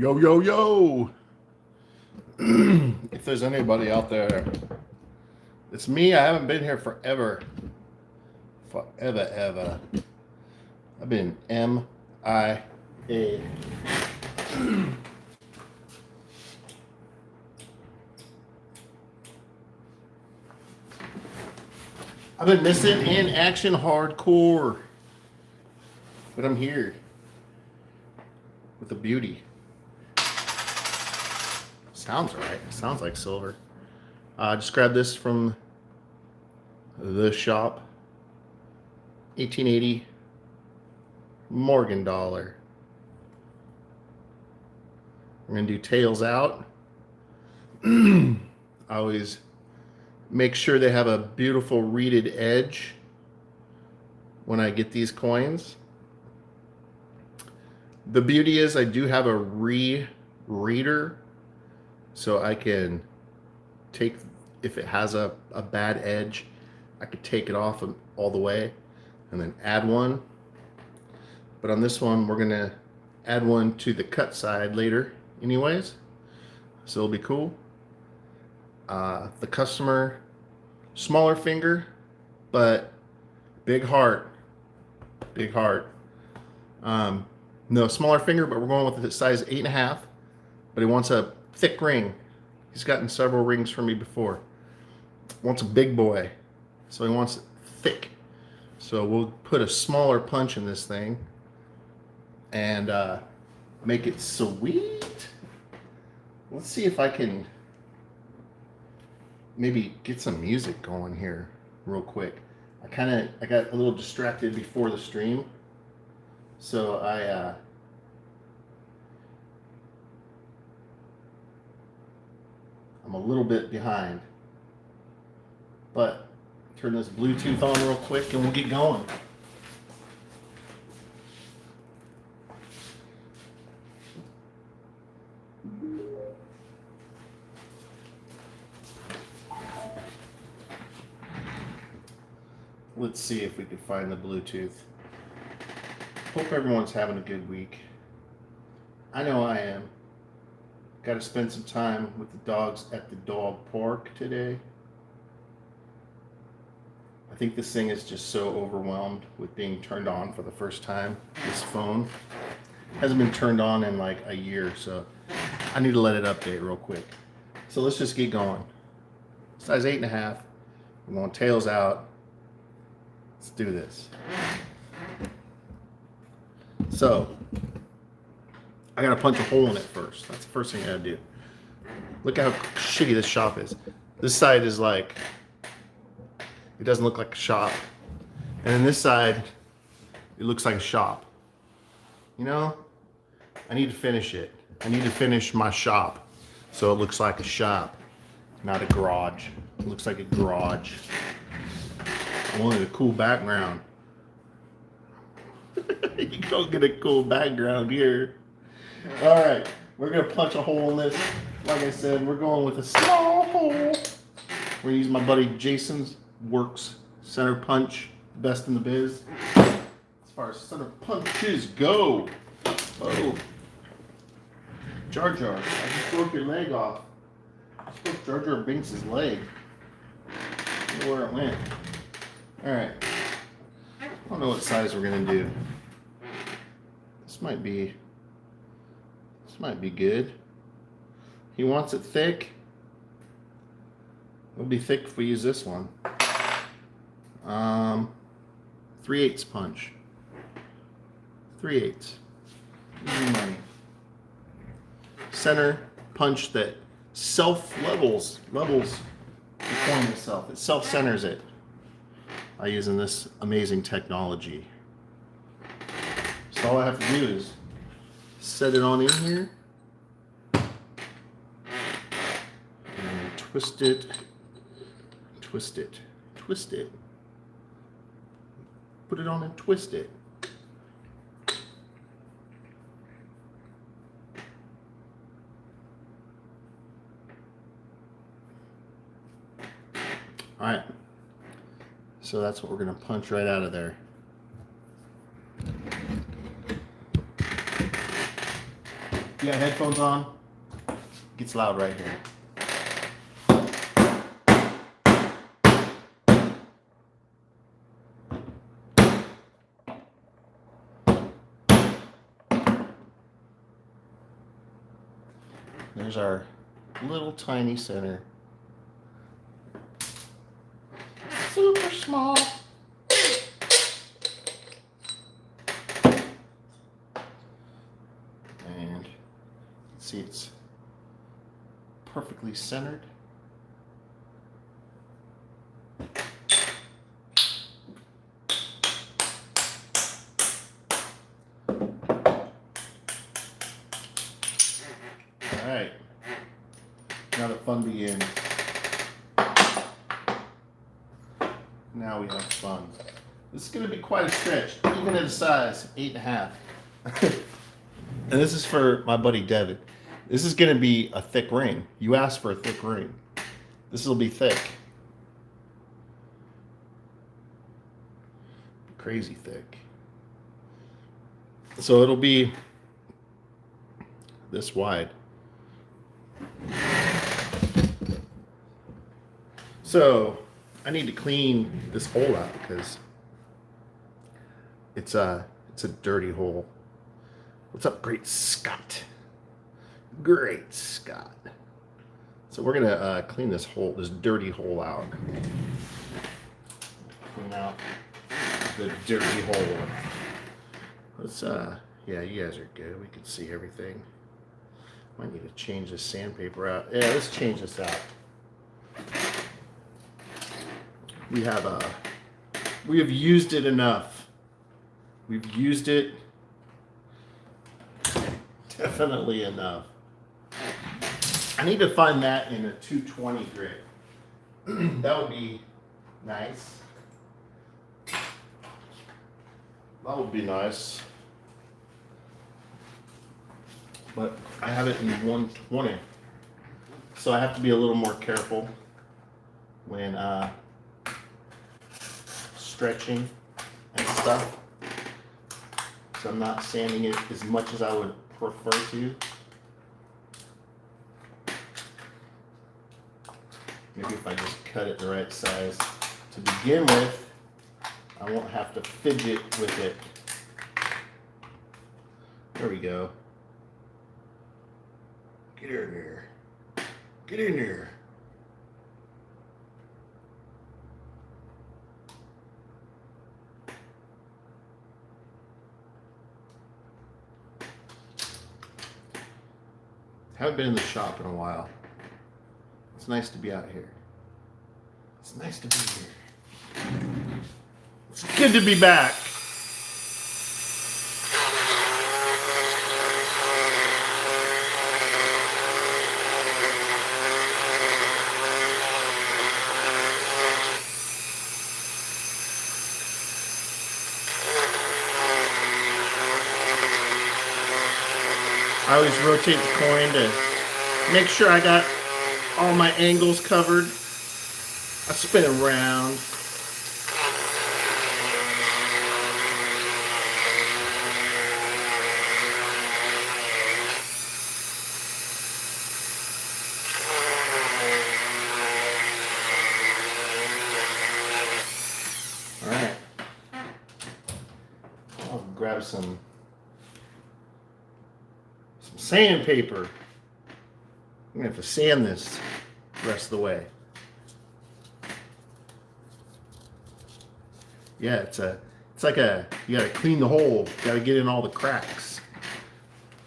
Yo, yo, yo. If there's anybody out there, it's me. I haven't been here forever. Forever, ever. I've been MIA. I've been missing in action hardcore. But I'm here with a beauty. Sounds right. Sounds like silver. I just grabbed this from the shop. 1880 Morgan dollar. I'm going to do tails out. I always make sure they have a beautiful reeded edge when I get these coins. The beauty is I do have a reader, so I can take, if it has a bad edge, I could take it off all the way and then add one. But on this one, we're going to add one to the cut side later anyways, so it'll be cool. The customer, smaller finger, but big heart. Big heart. No, smaller finger, but we're going with the size 8.5. But he wants a thick ring. He's gotten several rings from me before. Wants a big boy, so he wants it thick. So we'll put a smaller punch in this thing and make it sweet. Let's see if I can maybe get some music going here real quick. I got a little distracted before the stream, so I'm a little bit behind, but turn this Bluetooth on real quick and we'll get going. Let's see if we can find the Bluetooth. Hope everyone's having a good week. I know I am. Got to spend some time with the dogs at the dog park today. I think this thing is just so overwhelmed with being turned on for the first time. This phone hasn't been turned on in like a year, so I need to let it update real quick. So let's just get going. Size 8.5. I'm going tails out. Let's do this. So I gotta punch a hole in it first. That's the first thing I gotta do. Look at how shitty this shop is. This side is like, it doesn't look like a shop. And then this side, it looks like a shop. You know, I need to finish it. I need to finish my shop so it looks like a shop, not a garage. It looks like a garage. I wanted a cool background. You don't get a cool background here. All right, we're gonna punch a hole in this. Like I said, we're going with a small hole. We're gonna use my buddy Jason's Works center punch, best in the biz. As far as center punches go. Oh, Jar Jar, I just broke your leg off. I broke Jar Jar Binks' leg. I don't know where it went. All right. I don't know what size we're gonna do. This might be good. He wants it thick. It'll be thick if we use this one. 3/8 punch. 3/8. Easy money. Center punch that levels the coin itself. It self-centers it by using this amazing technology. So all I have to do is set it on in here and twist it, twist it, twist it. Put it on and twist it. All right. So that's what we're going to punch right out of there. You got headphones on? It gets loud right here. There's our little tiny center. Super small. And see, it's perfectly centered. All right, now the fun begins. Now we have fun. This is going to be quite a stretch, even at a size 8.5. And this is for my buddy Devin. This is going to be a thick ring. You asked for a thick ring. This will be thick. Crazy thick. So it'll be this wide. So I need to clean this hole out because it's a dirty hole. What's up, Great Scott? Great Scott. So we're gonna clean this dirty hole out. Clean out the dirty hole. Let's yeah, you guys are good. We can see everything. Might need to change this sandpaper out. Yeah, let's change this out. We have used it enough. We've used it definitely enough. I need to find that in a 220 grit. That would be nice. That would be nice. But I have it in 120. So I have to be a little more careful when stretching and stuff. So I'm not sanding it as much as I would prefer to. Maybe if I just cut it the right size to begin with, I won't have to fidget with it. There we go. Get in there. Get in there. Haven't been in the shop in a while. It's nice to be out here. It's nice to be here. It's good to be back. I always rotate the coin to make sure I got all my angles covered. I spin it around. All right. I'll grab some sandpaper. I'm gonna have to sand this the rest of the way. Yeah, it's like you gotta clean the hole, you gotta get in all the cracks.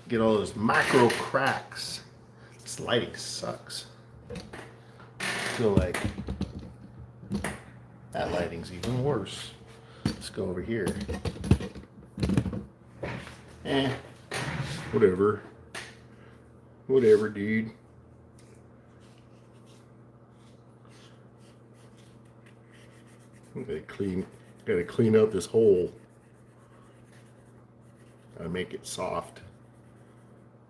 Get all those micro cracks. This lighting sucks. I feel like that lighting's even worse. Let's go over here. Whatever. Whatever, dude. Gotta clean out this hole. Gotta make it soft.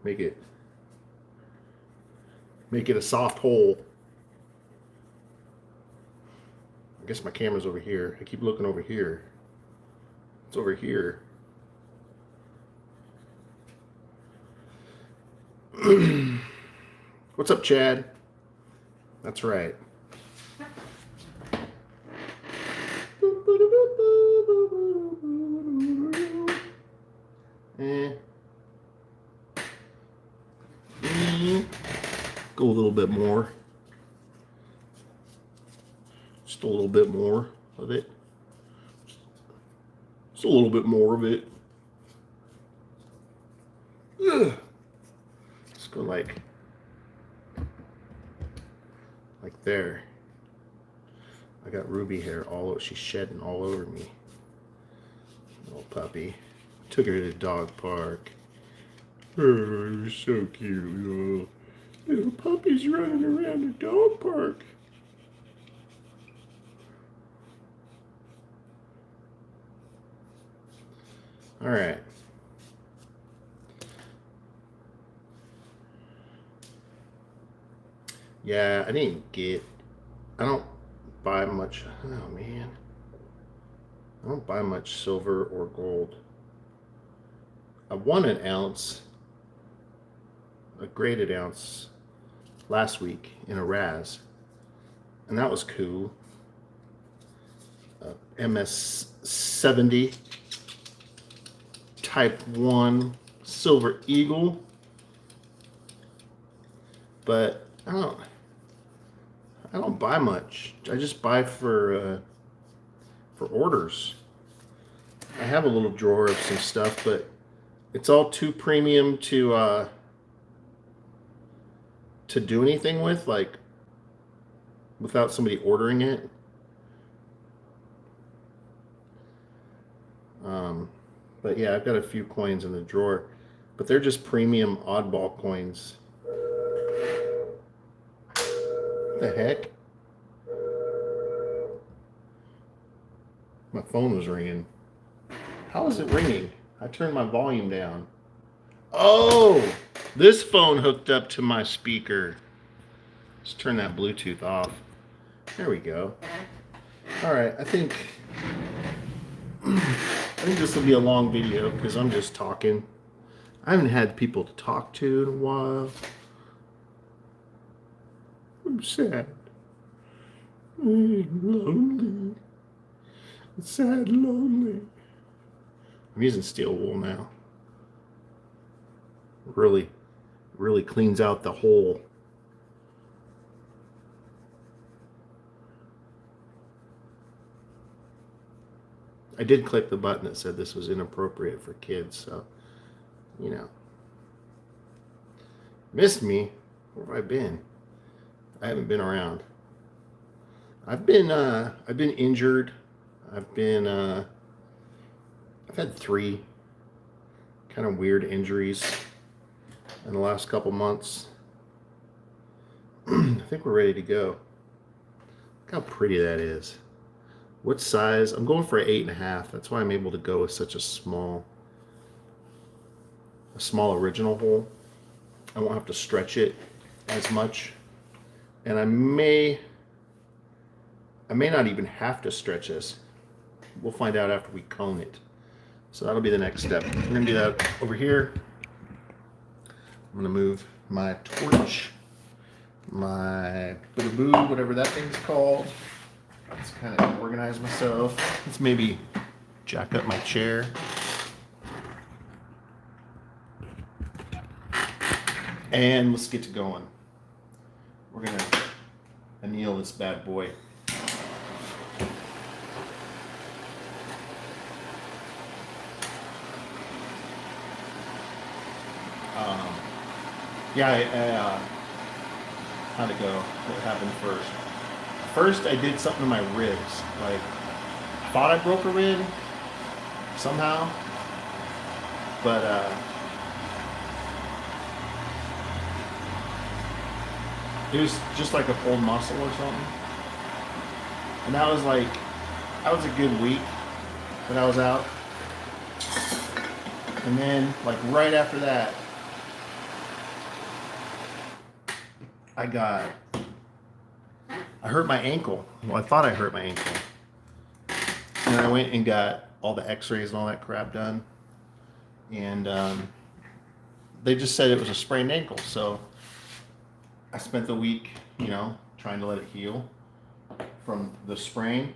Make it a soft hole. I guess my camera's over here. I keep looking over here. It's over here. What's up, Chad? That's right. Go a little bit more. Just a little bit more of it. Just a little bit more of it. Ugh. Let's go like there. I got Ruby hair all over. She's shedding all over me. Little puppy. Took her to the dog park. Oh, you're so cute. Little puppy's running around the dog park. All right. Yeah, I don't buy much. Oh, man. I don't buy much silver or gold. I won an ounce, a graded ounce, last week in a Raz, and that was cool. MS-70 Type 1 Silver Eagle, but I don't buy much. I just buy for orders. I have a little drawer of some stuff, but it's all too premium to do anything with, like without somebody ordering it. But yeah, I've got a few coins in the drawer, but they're just premium oddball coins. What the heck? My phone was ringing. How is it ringing? I turned my volume down. Oh, this phone hooked up to my speaker. Let's turn that Bluetooth off. There we go. All right, I think this will be a long video because I'm just talking. I haven't had people to talk to in a while. I'm sad. I'm lonely. Sad, lonely. I'm using steel wool now. Really cleans out the hole. I did click the button that said this was inappropriate for kids, so, you know. Missed me? Where have I been? I haven't been around. I've been injured. I've had 3 kind of weird injuries in the last couple months. I think we're ready to go. Look how pretty that is. What size? I'm going for an 8.5. That's why I'm able to go with such a small original hole. I won't have to stretch it as much, and I may not even have to stretch this. We'll find out after we cone it. So that'll be the next step. We're gonna do that over here. I'm gonna move my torch, my boo, whatever that thing's called. Let's kind of organize myself. Let's maybe jack up my chair. And let's get to going. We're gonna anneal this bad boy. Yeah, how'd it go? What happened first? First, I did something to my ribs. Like, I thought I broke a rib somehow, but it was just like a pulled muscle or something. And that was a good week that I was out. And then, like right after that, I hurt my ankle. Well, I thought I hurt my ankle. And I went and got all the x-rays and all that crap done. And they just said it was a sprained ankle. So I spent the week, trying to let it heal from the sprain.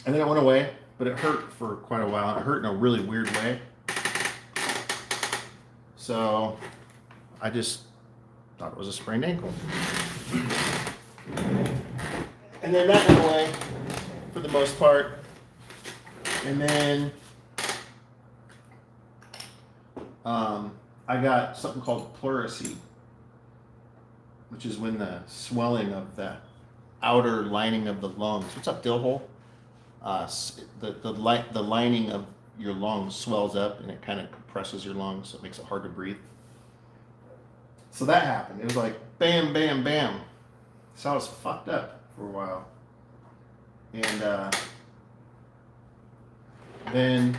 And then it went away, but it hurt for quite a while. It hurt in a really weird way. So I just thought it was a sprained ankle. And then that went away for the most part. And then I got something called pleurisy, which is when the swelling of the outer lining of the lungs. What's up, Dillhole? The lining of your lungs swells up and it kind of compresses your lungs, so it makes it hard to breathe. So that happened. It was like bam, bam, bam. So I was fucked up for a while. And then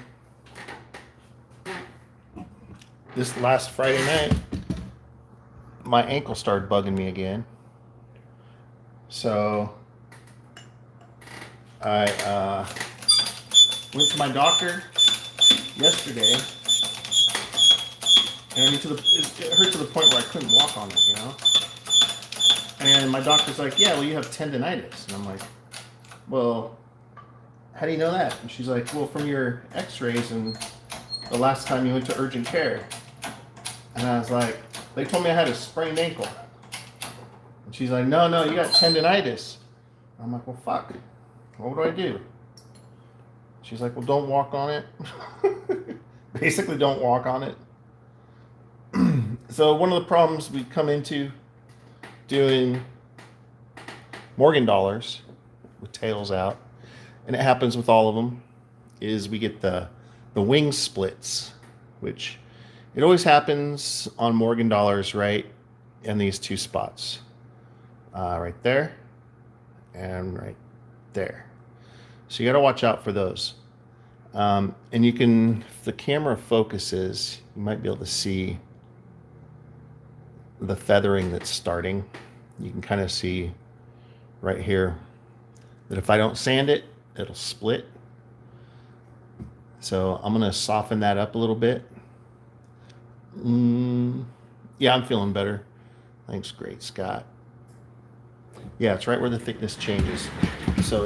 this last Friday night, my ankle started bugging me again. So I went to my doctor yesterday, and it hurt to the point where I couldn't walk on it, And my doctor's like, yeah, well, you have tendonitis. And I'm like, well, how do you know that? And she's like, well, from your x-rays and the last time you went to urgent care. And I was like, they told me I had a sprained ankle. And she's like, no, you got tendonitis. I'm like, well, fuck. What do I do? She's like, well, don't walk on it. Basically, don't walk on it. So one of the problems we come into doing Morgan dollars with tails out, and it happens with all of them, is we get the wing splits, which it always happens on Morgan dollars right in these two spots. Right there and right there. So you got to watch out for those. And you can, if the camera focuses, you might be able to see the feathering that's starting. You can kind of see right here that if I don't sand it, it'll split. So I'm going to soften that up a little bit. Yeah, I'm feeling better. Thanks, great Scott. Yeah, it's right where the thickness changes. So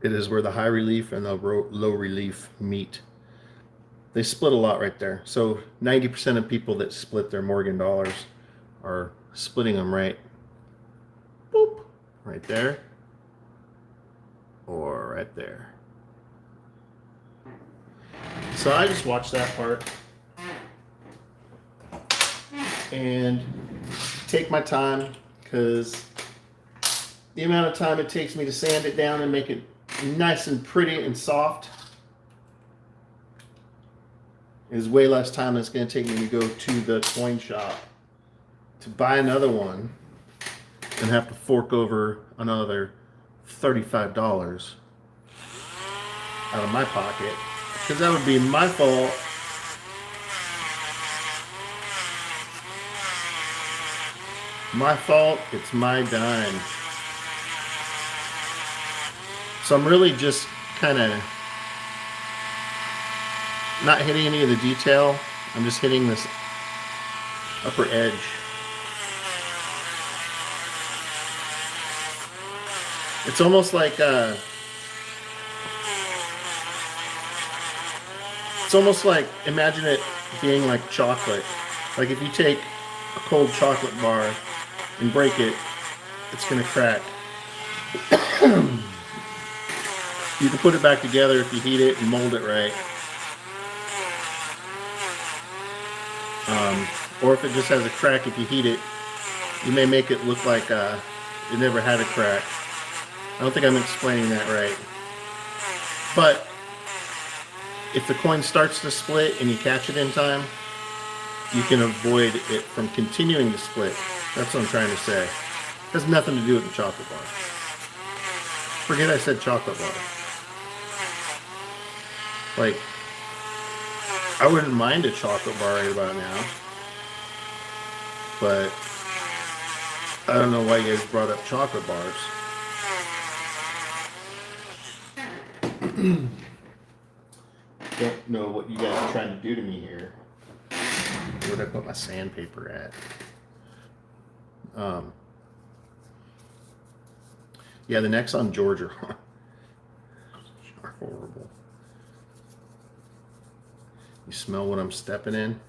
it is where the high relief and the low relief meet. They split a lot right there. So 90% of people that split their Morgan dollars are splitting them right, boop, right there, or right there. So I just watch that part and take my time, because the amount of time it takes me to sand it down and make it nice and pretty and soft is way less time than it's going to take me to go to the coin shop to buy another one and have to fork over another $35 out of my pocket, because that would be my fault. My fault, it's my dime. So I'm really just kind of not hitting any of the detail. I'm just hitting this upper edge. It's almost like imagine it being like chocolate. Like if you take a cold chocolate bar and break it, it's going to crack. You can put it back together if you heat it and mold it right. Or if it just has a crack, if you heat it, you may make it look like it never had a crack. I don't think I'm explaining that right. But if the coin starts to split and you catch it in time, you can avoid it from continuing to split. That's what I'm trying to say. It has nothing to do with the chocolate bar. Forget I said chocolate bar. Like, I wouldn't mind a chocolate bar right about now. But I don't know why you guys brought up chocolate bars. don't know what you guys are trying to do to me here. Where did I put my sandpaper at? Yeah, the necks on George are horrible. You smell what I'm stepping in?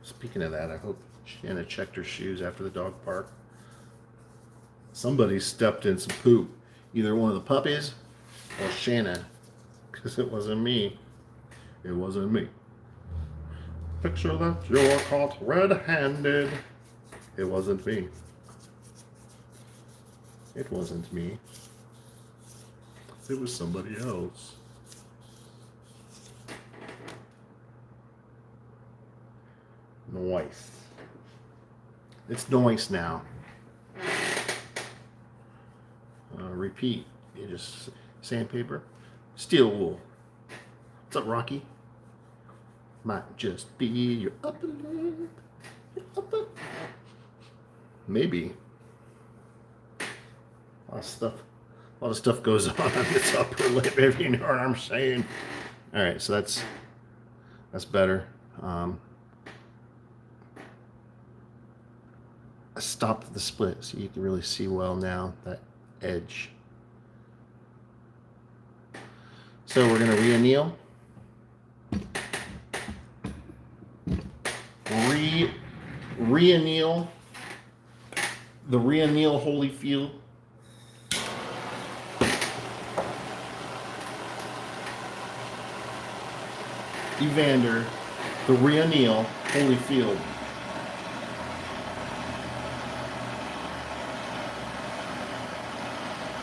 Speaking of that, I hope Shanna checked her shoes after the dog park. Somebody stepped in some poop. Either one of the puppies or Shanna. Because it wasn't me. It wasn't me. Picture that you're caught red-handed. It wasn't me. It wasn't me. It was somebody else. Noise. It's noise now. Repeat. You just sandpaper. Steel wool. What's up, Rocky? Might just be your upper lip. Your upper. Maybe. A lot of stuff goes on this upper lip, if you know what I'm saying. All right, so that's better. I stopped the split so you can really see well now that edge. So we're gonna re-anneal. Re-anneal. The re-anneal Holyfield. Evander, the re-anneal Holyfield.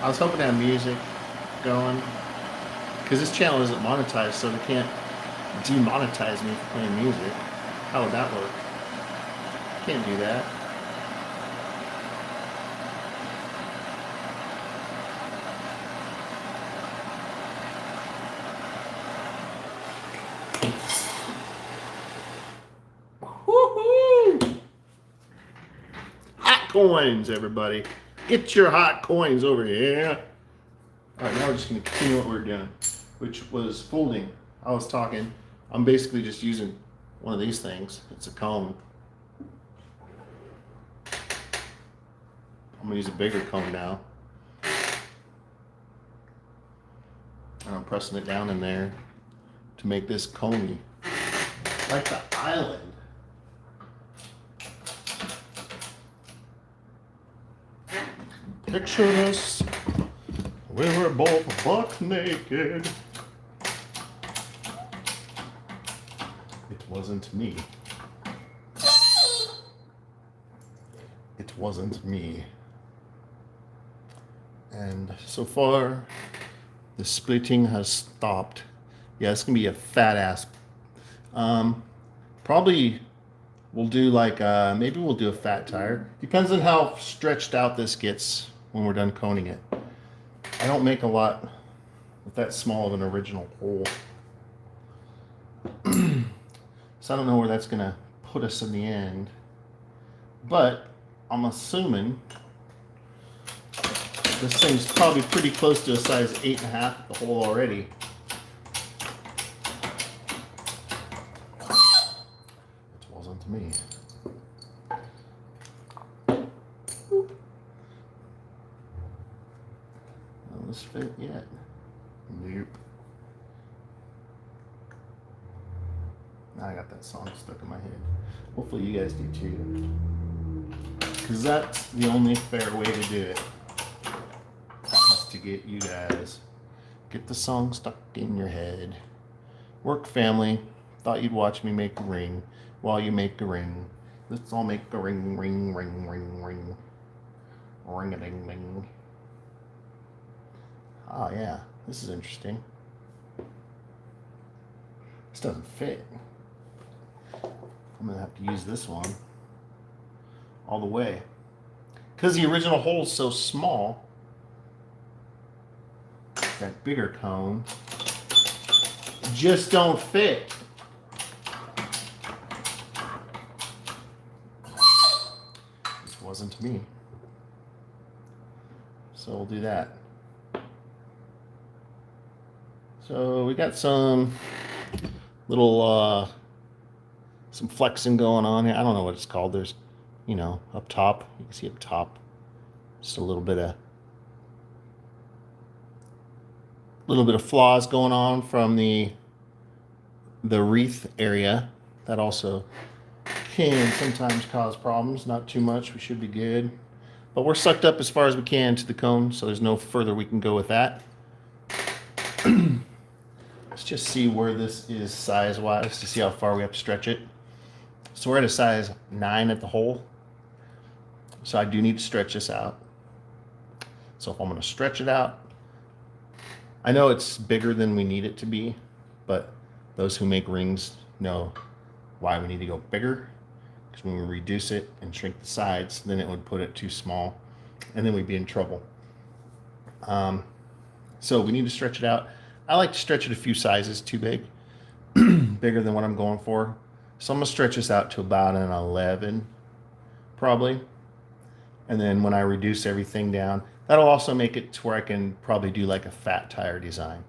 I was hoping to have music going because this channel isn't monetized, so they can't demonetize me for playing music. How would that work? Can't do that. Woohoo! Hot coins, everybody. Get your hot coins over here. All right, now we're just going to continue what we were doing, which was folding. I was talking. I'm basically just using one of these things. It's a comb. I'm going to use a bigger comb now. And I'm pressing it down in there to make this comey. Like the island. Picture this. We were both buck naked. It wasn't me. It wasn't me. And so far, the splitting has stopped. Yeah, it's gonna be a fat ass. Probably we'll do like maybe we'll do a fat tire. Depends on how stretched out this gets when we're done coning it. I don't make a lot with that small of an original hole. So I don't know where that's gonna put us in the end. But I'm assuming this thing's probably pretty close to a size 8.5 at the hole already. It wasn't me. Will this fit yet? Nope. Now I got that song stuck in my head. Hopefully you guys do too. Because that's the only fair way to do it. Is to get you guys. Get the song stuck in your head. Work family. Thought you'd watch me make a ring while you make a ring. Let's all make a ring, ring, ring, ring, ring. Ring-a-ding-ding. Oh yeah, this is interesting. This doesn't fit. I'm gonna have to use this one all the way. Because the original hole is so small, that bigger cone just don't fit. This wasn't me. So we'll do that. So we got some little some flexing going on here. I don't know what it's called. There's, up top. You can see up top, just a little bit of flaws going on from the wreath area. That also can sometimes cause problems. Not too much. We should be good. But we're sucked up as far as we can to the cone, so there's no further we can go with that. Let's just see where this is size-wise to see how far we have to stretch it. So we're at a size 9 at the hole. So I do need to stretch this out. So if I'm going to stretch it out, I know it's bigger than we need it to be, but those who make rings know why we need to go bigger. Because when we reduce it and shrink the sides, then it would put it too small, and then we'd be in trouble. So we need to stretch it out. I like to stretch it a few sizes too big, bigger than what I'm going for. So I'm going to stretch this out to about an 11, probably. And then when I reduce everything down, that'll also make it to where I can probably do like a fat tire design.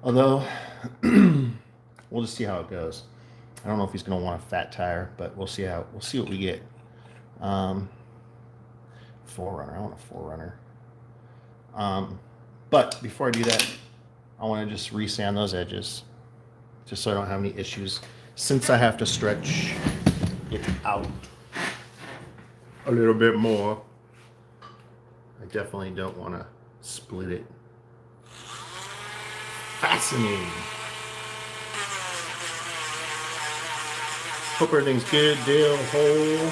Although, we'll just see how it goes. I don't know if he's going to want a fat tire, but we'll see what we get. 4Runner. I want a 4Runner. But before I do that, I want to just re-sand those edges, just so I don't have any issues, since I have to stretch it out a little bit more. I definitely don't want to split it. Fascinating. Hope everything's good, deal, hole.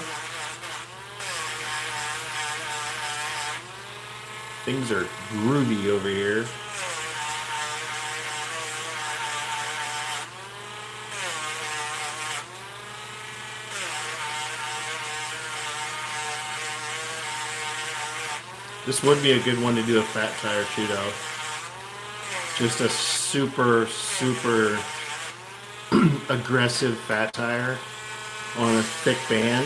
Things are groovy over here. This would be a good one to do a fat tire too, though. Just a super, super aggressive fat tire on a thick band.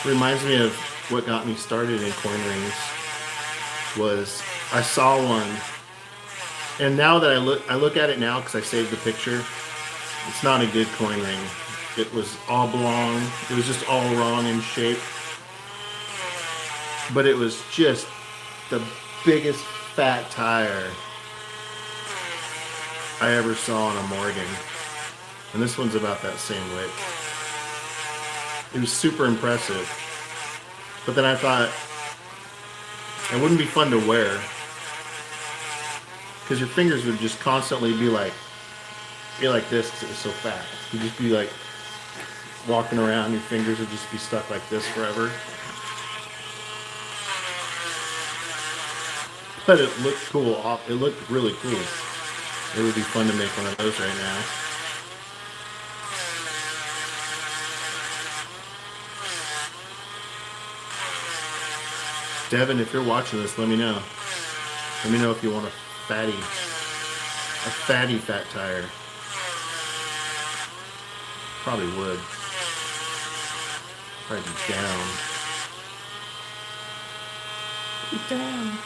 Reminds me of what got me started in coin rings. Was I saw one, and now that I look at it now because I saved the picture. It's not a good coin ring. It was oblong. It was just all wrong in shape. But it was just the biggest fat tire I ever saw on a Morgan. And this one's about that same width. It was super impressive. But then I thought, it wouldn't be fun to wear. Because your fingers would just constantly be like this because it was so fat. You'd just be like walking around, your fingers would just be stuck like this forever. But it looked cool. It looked really cool. It would be fun to make one of those right now. Devin, if you're watching this, let me know. Let me know if you want a fatty fat tire. Probably would. Probably be down. Be down.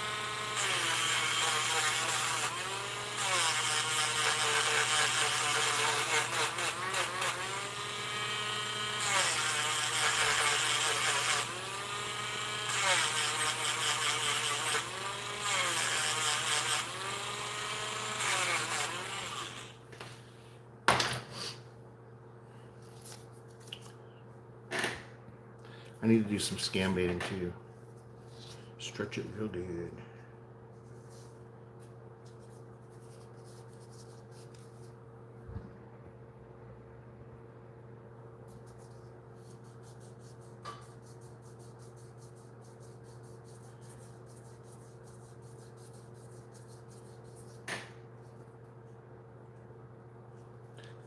I need to do some scam baiting too. Stretch it real good.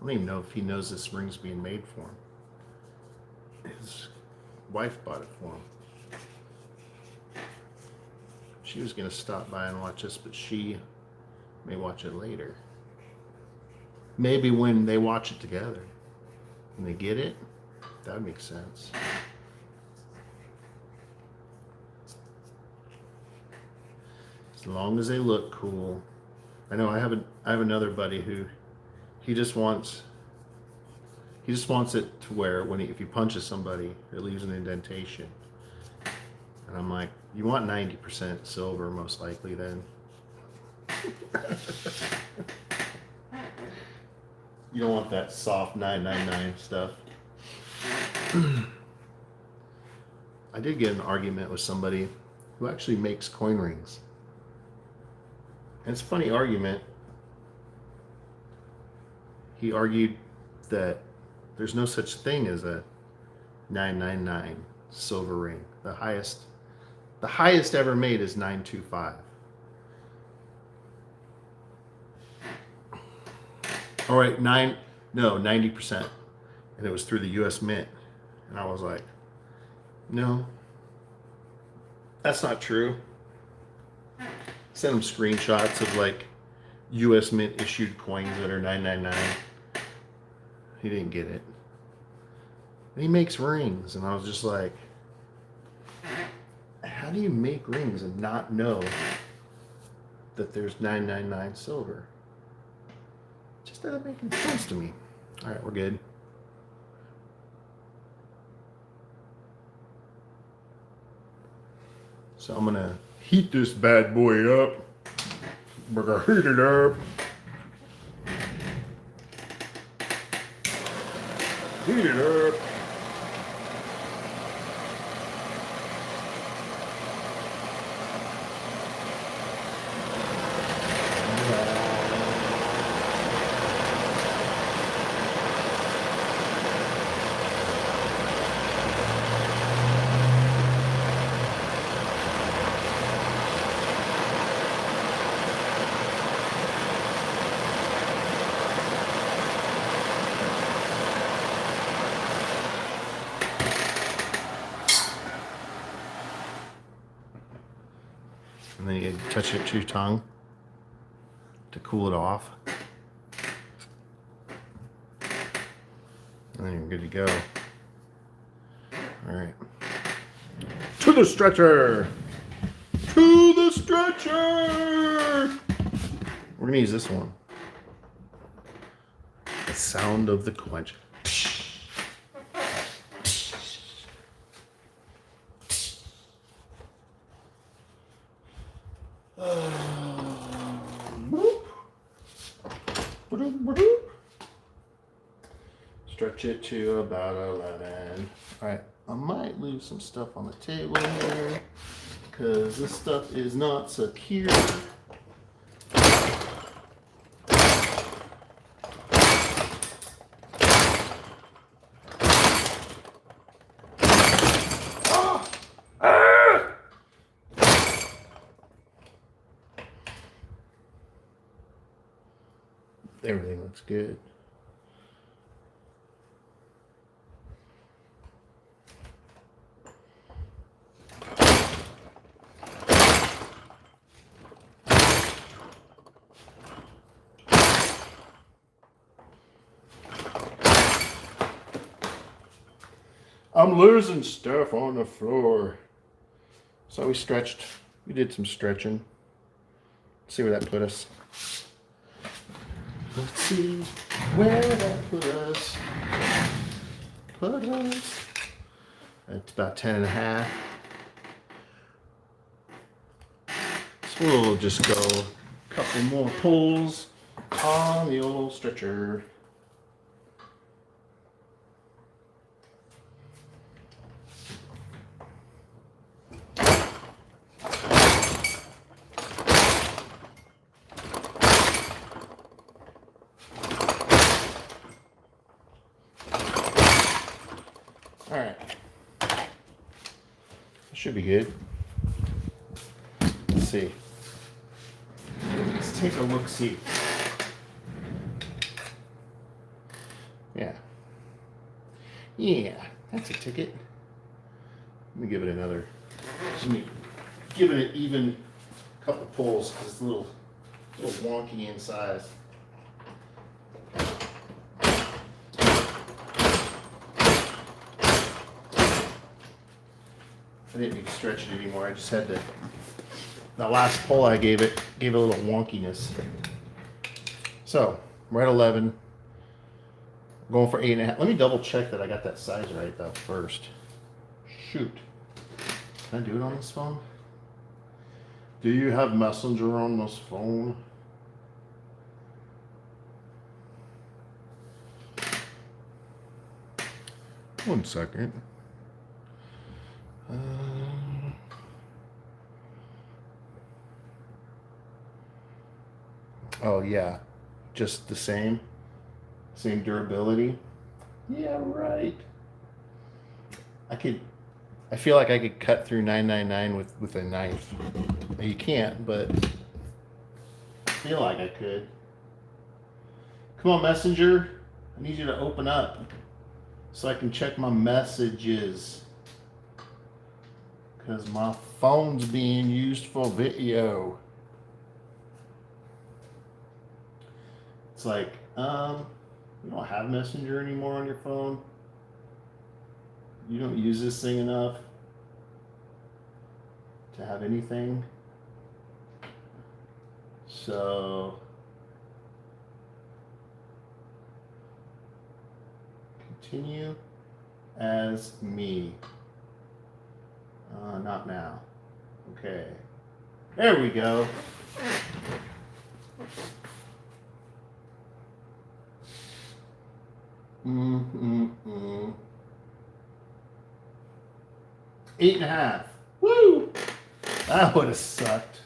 I don't even know if he knows this ring's being made for him. His wife bought it for him. She was going to stop by and watch this, but she may watch it later. Maybe when they watch it together. When they get it, that would make sense. As long as they look cool, I know I have another buddy who he just wants it to where if he punches somebody, it leaves an indentation. And I'm like, you want 90% silver most likely then. You don't want that soft 999 stuff. I did get an argument with somebody who actually makes coin rings. And it's a funny argument. He argued that there's no such thing as a 999 silver ring. The highest ever made is 925. All right, 90%. And it was through the US Mint. And I was like, no, that's not true. Sent him screenshots of like US Mint issued coins that are 999. He didn't get it. And he makes rings, and I was just like, how do you make rings and not know that there's 999 silver? Just doesn't make any sense to me. All right, we're good. So I'm gonna heat this bad boy up. We're gonna heat it up. Heat it up. And then you touch it to your tongue to cool it off. And then you're good to go. All right. To the stretcher! To the stretcher! We're going to use this one. The sound of the quench. Stretch it to about 11. All right, I might leave some stuff on the table here because this stuff is not secure. Everything looks good. I'm losing stuff on the floor. So we did some stretching. Let's see where that put us. Let's see where that put us. It's about 10 and a half. So we'll just go a couple more pulls on the old stretcher. All right, should be good. Let's see. Let's take a look. See. Yeah, that's a ticket. Let me give it another. Let me give it an even couple pulls because it's a little wonky in size. I didn't need to stretch it anymore. I just had to. The last pull I gave it a little wonkiness. So we're at 11. I'm going for 8.5. Let me double check that I got that size right though first. Shoot. Can I do it on this phone? Do you have Messenger on this phone? One second. Oh yeah, just the same durability. Yeah, right. I feel like I could cut through 999 with a knife. You can't, but I feel like I could. Come on, Messenger. I need you to open up so I can check my messages. Because my phone's being used for video. It's like, you don't have Messenger anymore on your phone. You don't use this thing enough to have anything. So continue as me. Not now. Okay. There we go. Mm-mm-mm. 8.5. Woo! That would have sucked.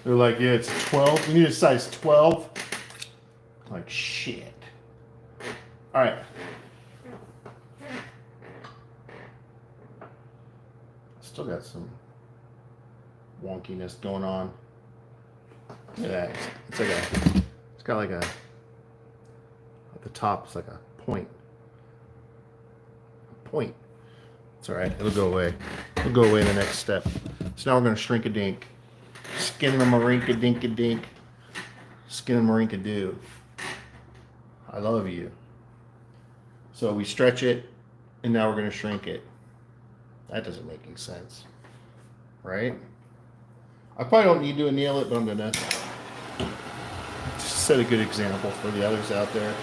They're like, yeah, it's 12. We need a size 12. Like, shit. All right. Still got some wonkiness going on. Look at that. It's got like a, at the top, it's like a point. It's all right. It'll go away. It'll go away in the next step. So now we're going to shrink a dink. Skin the marinka dinka dink. Skin and marinka do. I love you. So we stretch it, and now we're going to shrink it. That doesn't make any sense. Right? I probably don't need to anneal it, but I'm going to set a good example for the others out there.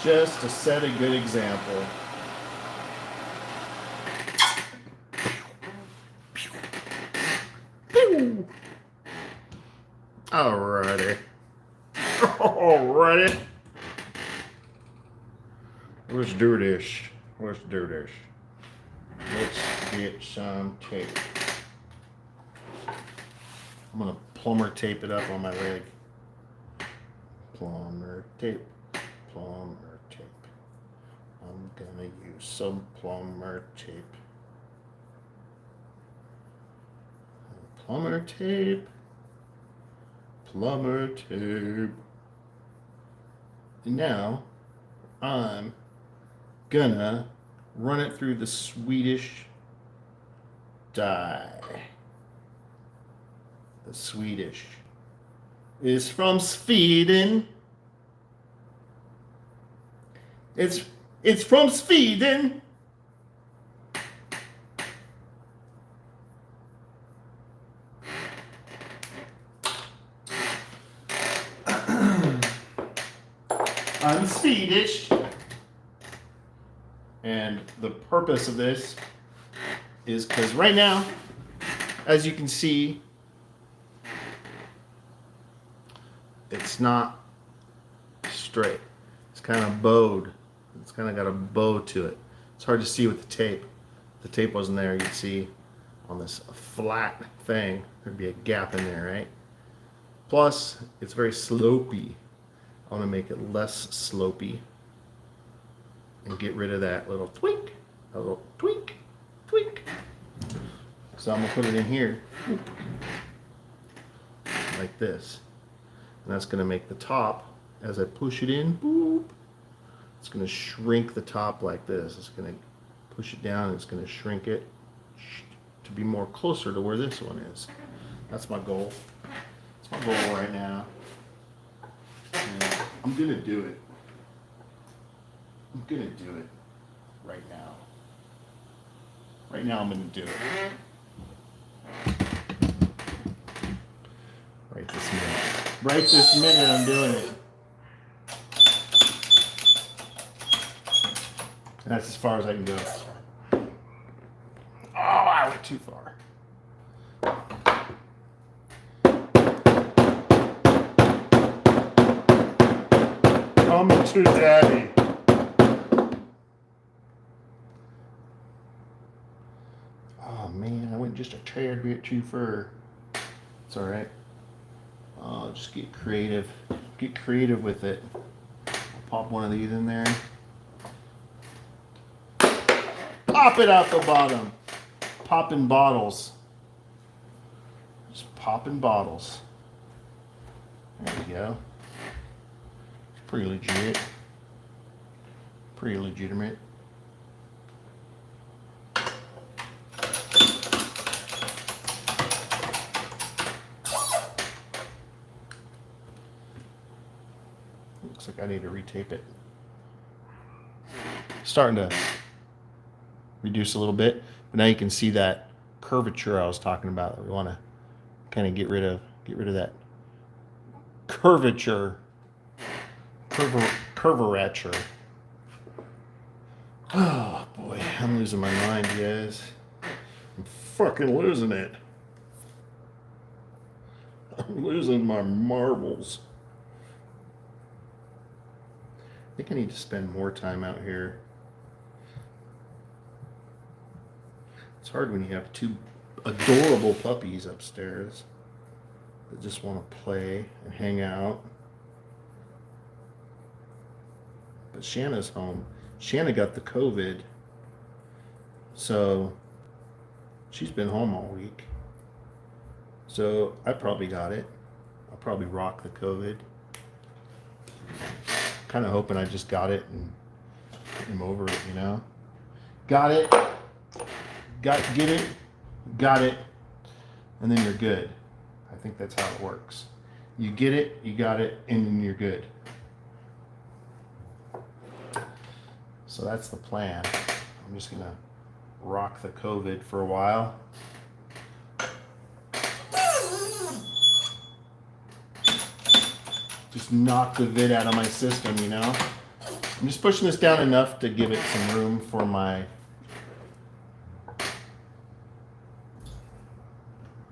Just to set a good example. Alrighty. Alrighty. Let's do this. Let's get some tape. I'm gonna plumber tape it up on my leg. Plumber tape. I'm gonna use some plumber tape. Plumber tape. And now I'm gonna run it through the Swedish dye. The Swedish is from Sweden. It's from Sweden. I'm Swedish. And the purpose of this is because right now, as you can see, it's not straight. It's kind of bowed. It's kind of got a bow to it. It's hard to see with the tape. If the tape wasn't there, you'd see on this flat thing, there'd be a gap in there, right? Plus, it's very slopey. I want to make it less slopey and get rid of that little twink, tweak. So I'm gonna put it in here like this, and that's gonna make the top, as I push it in, boop, it's going to shrink the top like this. It's going to push it down. It's going to shrink it to be more closer to where this one is. That's my goal. That's my goal right now. And I'm gonna do it. I'm gonna do it right now. Right now, I'm gonna do it. Right this minute. Right this minute, I'm doing it. And that's as far as I can go. Oh, I went too far. Coming to daddy. Oh man, I went just a tad bit too far. It's all right. Just get creative. Get creative with it. I'll pop one of these in there. Pop it out the bottom. Popping bottles. Just popping bottles. There we go. Pretty legit. Pretty legitimate. Looks like I need to retape it. Starting to reduce a little bit, but now you can see that curvature I was talking about that we want to kind of get rid of that curvature. Curvature. Oh boy, I'm losing my mind, guys. I'm fucking losing it. I'm losing my marbles. I think I need to spend more time out here. It's hard when you have two adorable puppies upstairs that just want to play and hang out. But Shanna's home. Shanna got the COVID, so she's been home all week. So I probably got it. I'll probably rock the COVID. Kind of hoping I just got it and I'm over it, you know. Got it. Get it. Got it. And then you're good. I think that's how it works. You get it, you got it, and then you're good. So that's the plan. I'm just gonna rock the COVID for a while. Just knock the vid out of my system, you know? I'm just pushing this down enough to give it some room for my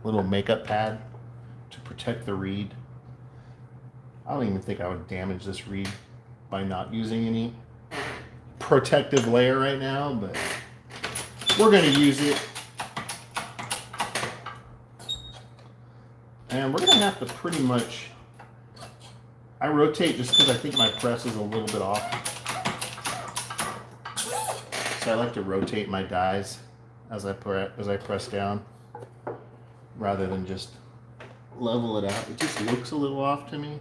little makeup pad to protect the reed. I don't even think I would damage this reed by not using any protective layer right now, but we're going to use it. And we're going to have to pretty much, I rotate just because I think my press is a little bit off. So I like to rotate my dies as I press down rather than just level it out. It just looks a little off to me.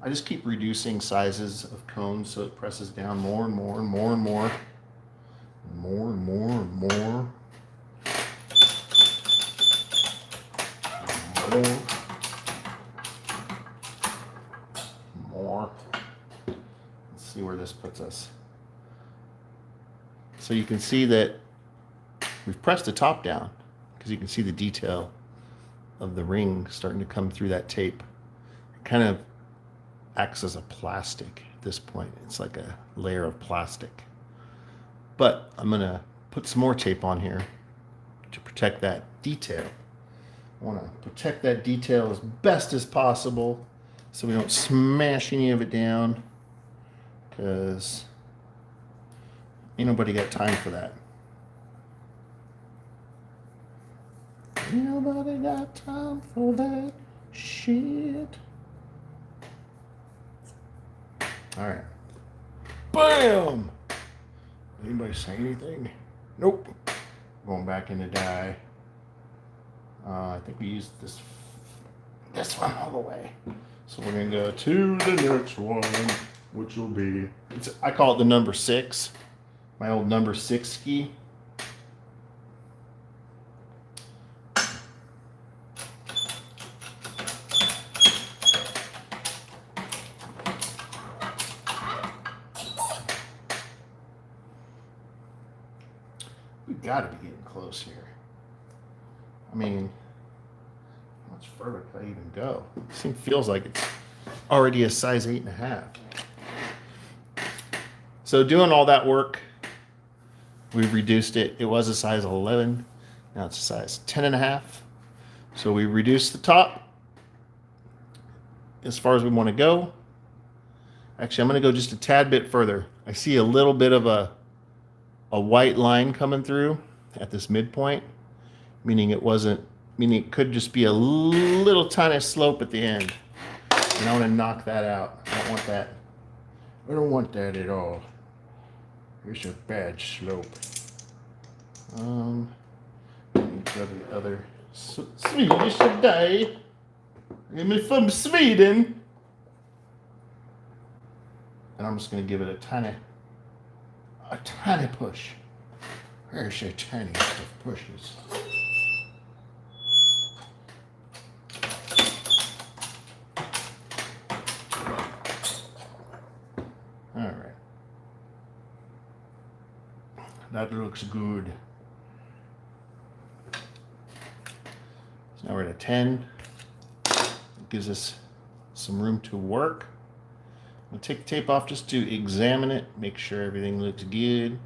I just keep reducing sizes of cones so it presses down more and more and more and more. More and more and more. More. More. Let's see where this puts us. So you can see that we've pressed the top down because you can see the detail of the ring starting to come through that tape. It kind of acts as a plastic at this point. It's like a layer of plastic. But I'm going to put some more tape on here to protect that detail. I want to protect that detail as best as possible so we don't smash any of it down, because ain't nobody got time for that. Ain't nobody got time for that shit. All right. Bam! Anybody say anything? Nope. Going back into die. I think we used this one all the way. So we're gonna go to the next one, which will be, I call it the number 6. My old number 6 ski. got to be getting close here. I mean, how much further could I even go? This thing feels like it's already a size 8.5. So doing all that work, we've reduced it. It was a size 11. Now it's a size 10.5. So we reduced the top as far as we want to go. Actually, I'm going to go just a tad bit further. I see a little bit of a white line coming through at this midpoint, meaning it could just be a little tiny slope at the end. And I want to knock that out. I don't want that. I don't want that at all. Here's a bad slope. Let me go to the other. Swedish today. I'm from Sweden. And I'm just going to give it a tiny push. There's a tiny pushes. All right. That looks good. So now we're at a 10. It gives us some room to work. I'll take the tape off just to examine it, make sure everything looks good,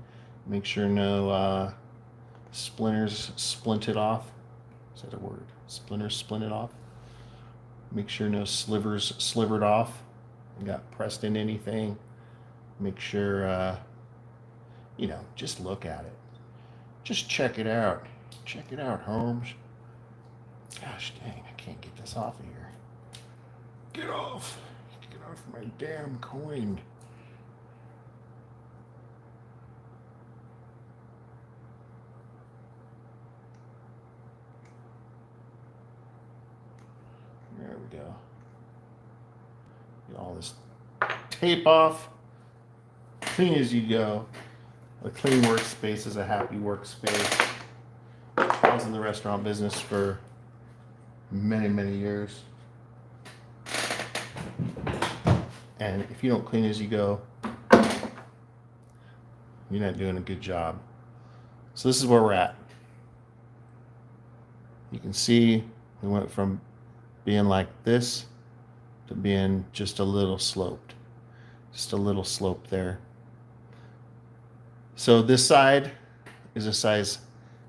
make sure no splinters splinted off. Is that a word? Splinters splinted off. Make sure no slivers slivered off and got pressed in anything. Make sure, just look at it. Just check it out. Check it out, Holmes. Gosh dang, I can't get this off of here. Get off. Get off my damn coin. There we go. Get all this tape off. Clean as you go. A clean workspace is a happy workspace. I was in the restaurant business for many, many years. And if you don't clean as you go, you're not doing a good job. So this is where we're at. You can see we went from being like this to being just a little sloped. Just a little slope there. So this side is a size,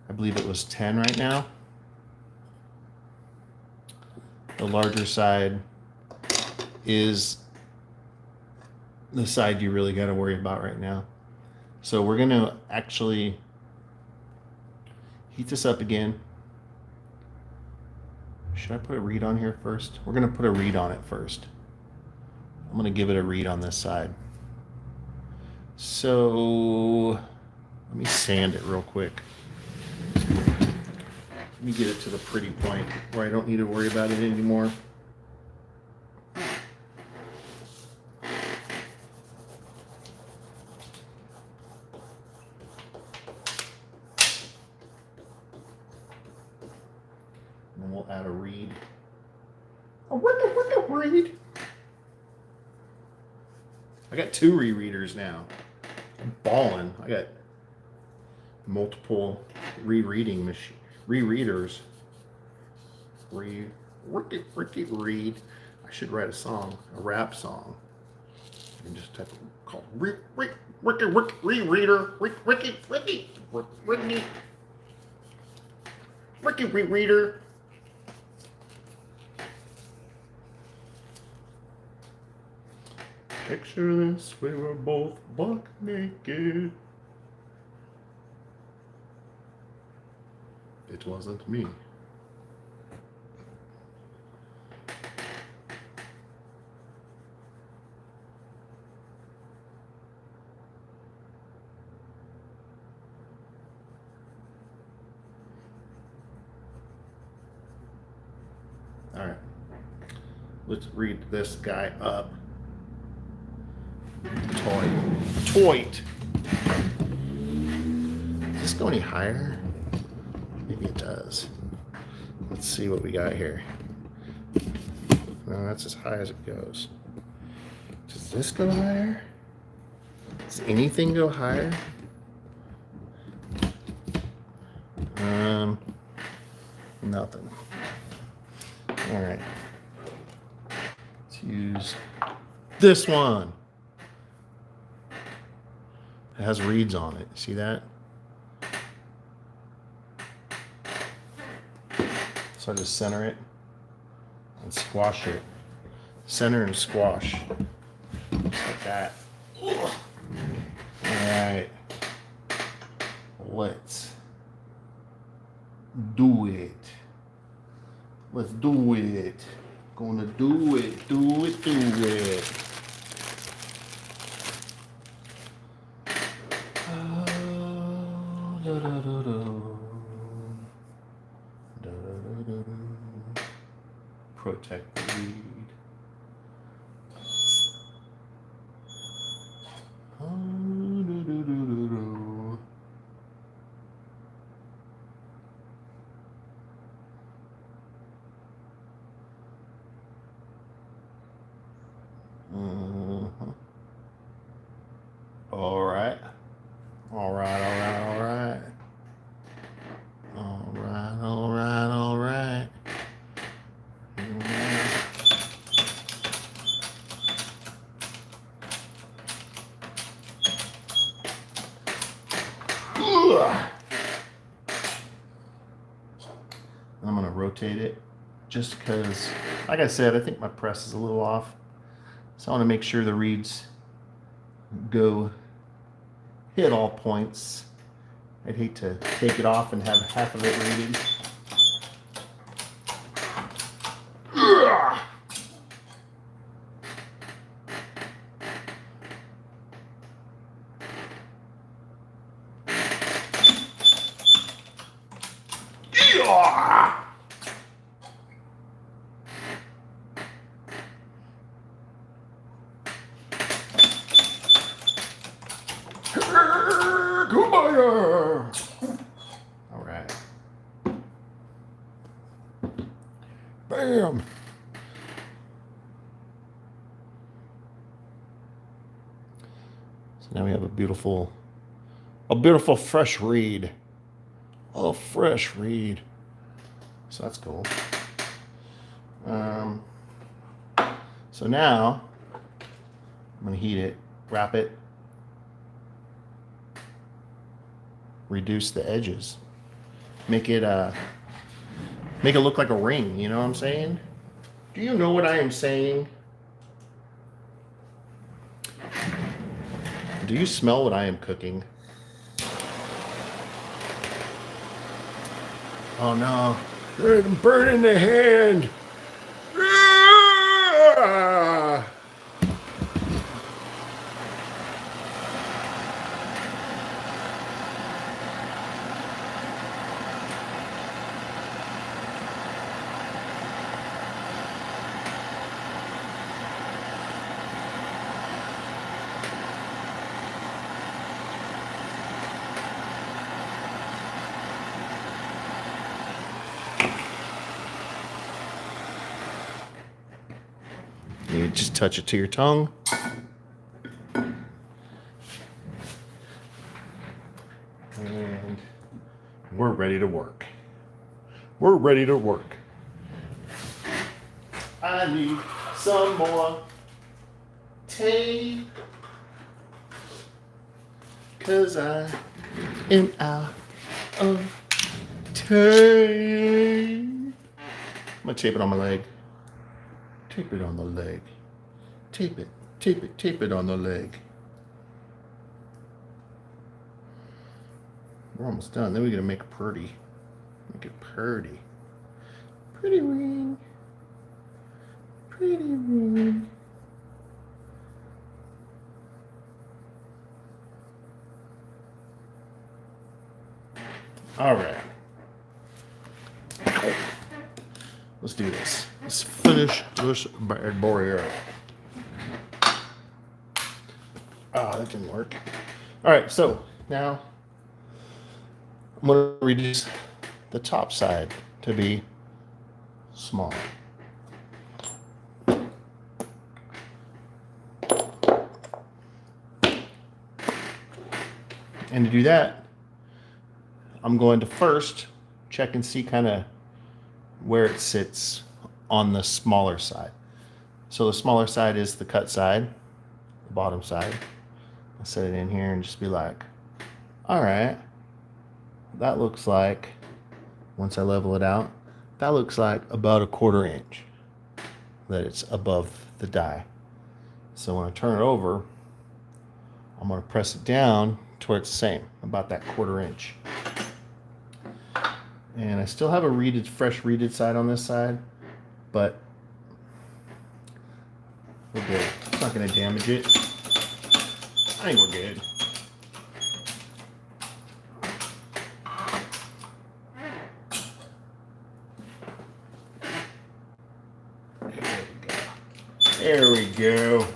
I believe it was 10 right now. The larger side is the side you really got to worry about right now. So we're going to actually heat this up again. Should I put a read on here first? We're going to put a read on it first. I'm going to give it a read on this side. So let me sand it real quick. Let me get it to the pretty point where I don't need to worry about it anymore. And then we'll add a reed. A reed. I got 2 rereaders now. I'm balling. I got multiple rereaders. Read. I should write a song, a rap song. And just type of called rereader. Ricky rereader. Picture this, we were both buck naked. It wasn't me. All right, let's read this guy up. Toit. Does this go any higher? Maybe it does. Let's see what we got here. No, that's as high as it goes. Does this go higher? Does anything go higher? Nothing. All right. Let's use this one. It has reeds on it. See that? So I just center it and squash it. Center and squash. Just like that. All right. Let's do it. Let's do it. Gonna do it. Do it. Do it. Protect the reed. All right. All right. All right. All right. All right. All right. All right. I'm going to rotate it just because, like I said, I think my press is a little off. So I want to make sure the reeds go hit all points. I'd hate to take it off and have half of it reeded. All right. Bam. So now we have a beautiful fresh reed. Oh, fresh reed. So that's cool. So now I'm gonna heat it, wrap it, reduce the edges, make it look like a ring. You know what I'm saying? Do you know what I am saying? Do you smell what I am cooking? Oh no, I'm burning the hand. Ah! You just touch it to your tongue. And we're ready to work. We're ready to work. I need some more tape, 'cause I am out of tape. I'm gonna tape it on my leg. Tape it on the leg. Tape it, tape it, tape it on the leg. We're almost done. Then we're gonna make it pretty. Make it pretty. Pretty ring. Pretty ring. All right. Let's do this. Let's finish this bad boy here. Ah, that didn't work. All right, so now I'm going to reduce the top side to be small. And to do that, I'm going to first check and see kind of where it sits on the smaller side. So the smaller side is the cut side, the bottom side. I'll set it in here and just be like, all right, that looks like, once I level it out, that looks like about 1/4 inch that it's above the die. So when I turn it over, I'm going to press it down to where it's the same, about that 1/4 inch. And I still have a fresh reeded side on this side, but we're good. It's not going to damage it. I think we're good. There we go.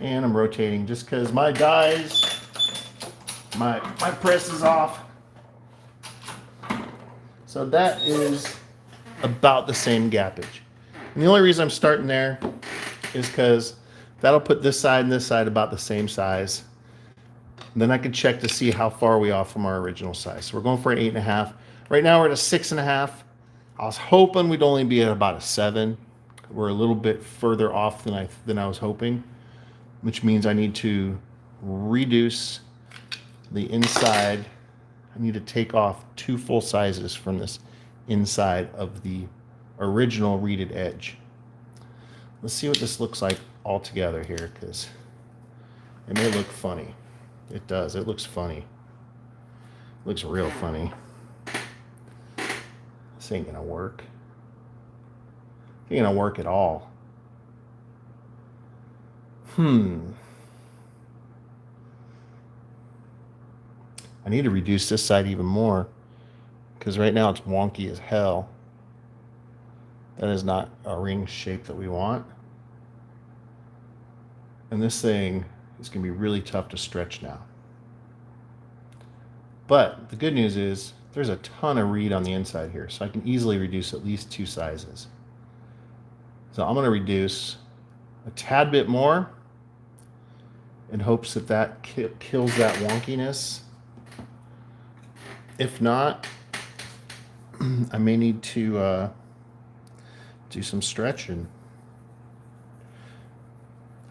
And I'm rotating just because my dies, my press is off. So that is about the same gappage. And the only reason I'm starting there is because that'll put this side and this side about the same size. And then I can check to see how far we off from our original size. So we're going for an 8.5. Right now we're at a 6.5. I was hoping we'd only be at about a 7. We're a little bit further off than I was hoping, which means I need to reduce the inside. I need to take off 2 full sizes from this inside of the original reeded edge. Let's see what this looks like all together here, because it may look funny. It does. It looks funny. It looks real funny. This ain't gonna work. It ain't gonna work at all. I need to reduce this side even more, because right now it's wonky as hell. That is not a ring shape that we want. And this thing is going to be really tough to stretch now. But the good news is there's a ton of reed on the inside here, so I can easily reduce at least 2 sizes. So I'm going to reduce a tad bit more in hopes that that kills that wonkiness. If not, I may need to do some stretching.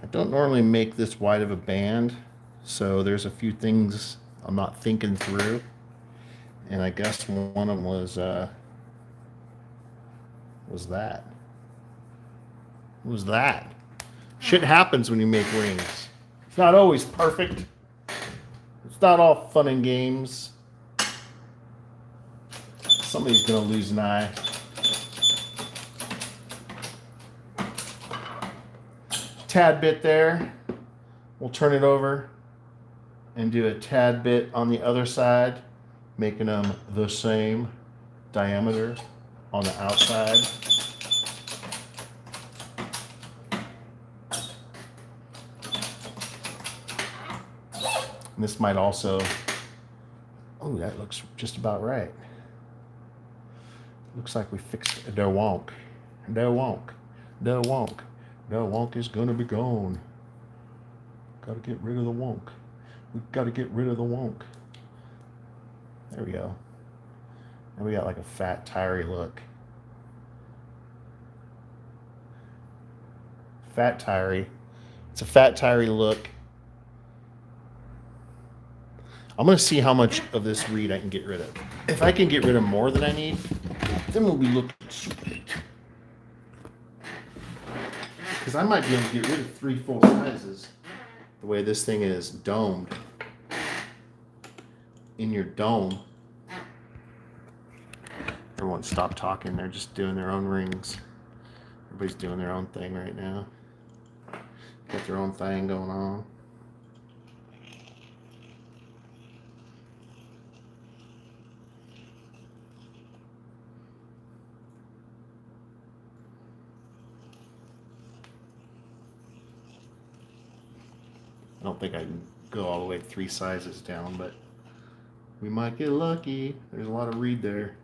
I don't normally make this wide of a band, so there's a few things I'm not thinking through, and I guess one of them was that. What was that? Shit happens when you make rings. It's not always perfect. It's not all fun and games. Somebody's gonna lose an eye. Tad bit there. We'll turn it over and do a tad bit on the other side, making them the same diameter on the outside. And this might also, oh, that looks just about right. Looks like we fixed the wonk. The wonk. The wonk. The wonk is gonna be gone. Gotta get rid of the wonk. We gotta get rid of the wonk. There we go. And we got like a fat, tiry look. Fat, tiry. It's a fat, tiry look. I'm gonna see how much of this reed I can get rid of. If I can get rid of more than I need, then we'll be looking sweet. Because I might be able to get rid of 3 full sizes the way this thing is domed. In your dome. Everyone stop talking. They're just doing their own rings. Everybody's doing their own thing right now. Got their own thing going on. I don't think I can go all the way 3 sizes down, but we might get lucky. There's a lot of reed there.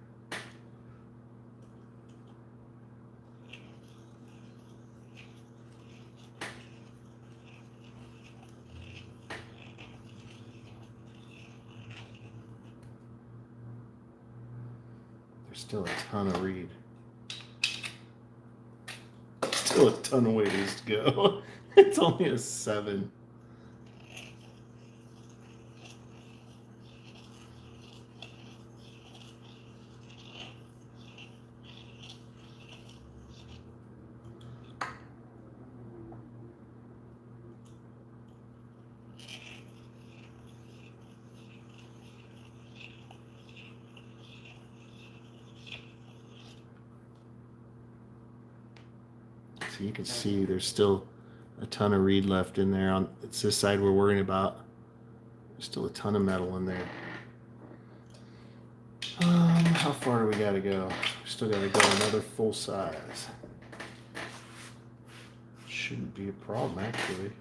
Still a ton of reed. Still a ton of ways to go. It's only a 7. So you can see there's still a ton of reed left in there. It's this side we're worrying about. There's still a ton of metal in there. How far do we got to go? We still got to go another full size. Shouldn't be a problem, actually.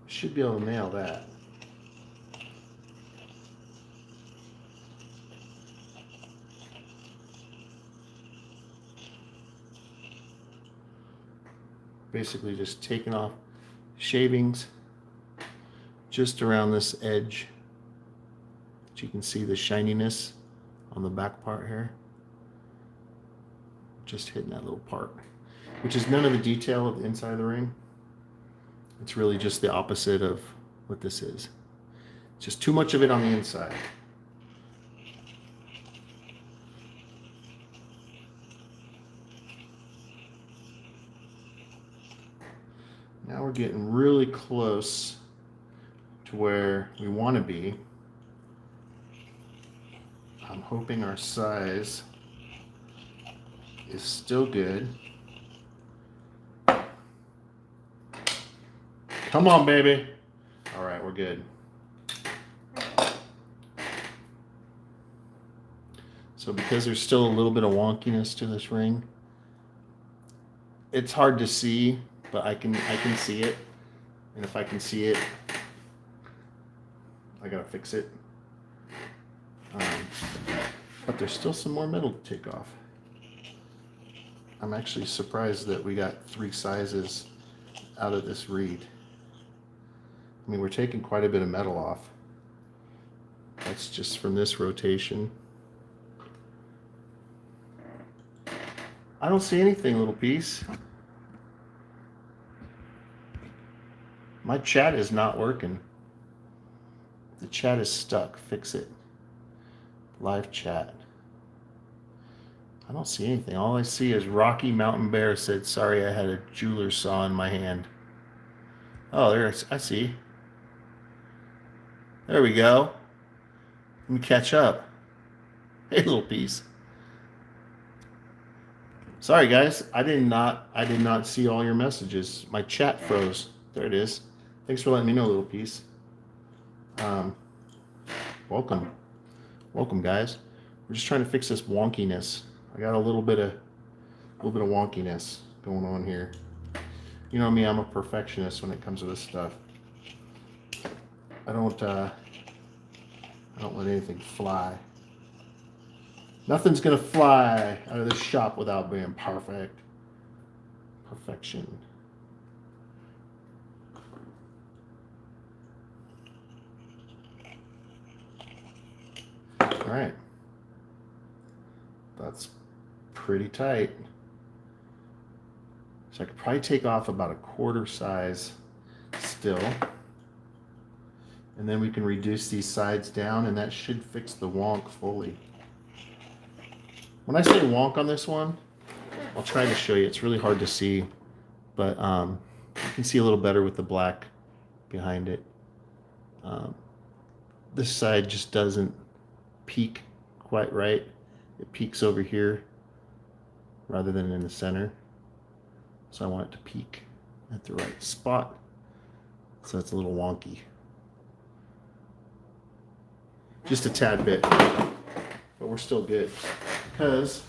Should be able to nail that. Basically just taking off shavings just around this edge. But you can see the shininess on the back part here. Just hitting that little part, which is none of the detail of the inside of the ring. It's really just the opposite of what this is. It's just too much of it on the inside. Now we're getting really close to where we want to be. I'm hoping our size is still good. Come on, baby. All right, we're good. So because there's still a little bit of wonkiness to this ring, it's hard to see, but I can see it. And if I can see it, I gotta fix it. But there's still some more metal to take off. I'm actually surprised that we got 3 sizes out of this reed. I mean, we're taking quite a bit of metal off. That's just from this rotation. I don't see anything, little piece. My chat is not working. The chat is stuck. Fix it. Live chat. I don't see anything. All I see is Rocky Mountain Bear said, sorry, I had a jeweler's saw in my hand. Oh, there, I see. There we go. Let me catch up. Hey, little piece. Sorry, guys. I did not see all your messages. My chat froze. There it is. Thanks for letting me know, little piece. Welcome. Welcome, guys. We're just trying to fix this wonkiness. I got a little bit of wonkiness going on here. You know me, I'm a perfectionist when it comes to this stuff. I don't let anything fly. Nothing's gonna fly out of this shop without being perfect. Perfection. All right. That's pretty tight. So I could probably take off about a 1/4 size still. And then we can reduce these sides down, and that should fix the wonk fully. When I say wonk on this one, I'll try to show you. It's really hard to see, but you can see a little better with the black behind it. This side just doesn't peak quite right. It peaks over here rather than in the center. So I want it to peak at the right spot. So it's a little wonky. Just a tad bit, but we're still good because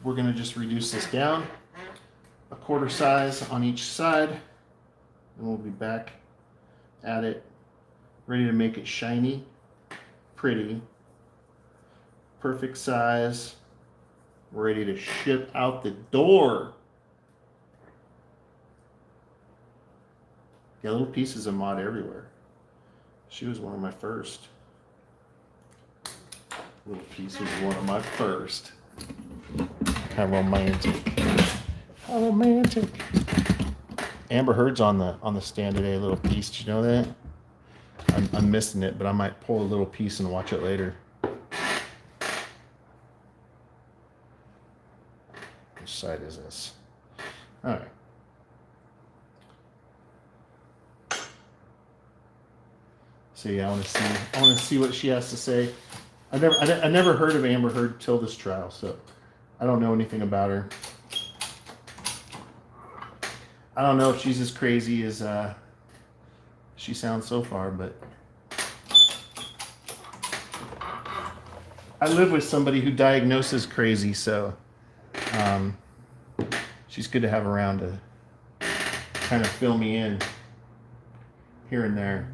we're gonna just reduce this down a 1/4 size on each side, and we'll be back at it, ready to make it shiny, pretty, perfect size, ready to ship out the door. Yeah, little pieces of mod everywhere. She was one of my first. Little piece was one of my first. How romantic. How romantic. Amber Heard's on the stand today, a little piece. Did you know that? I'm missing it, but I might pull a little piece and watch it later. Which side is this? All right. So yeah, I want to see what she has to say. I never heard of Amber Heard till this trial, so I don't know anything about her. I don't know if she's as crazy as she sounds so far, but I live with somebody who diagnoses crazy, so she's good to have around to kind of fill me in here and there.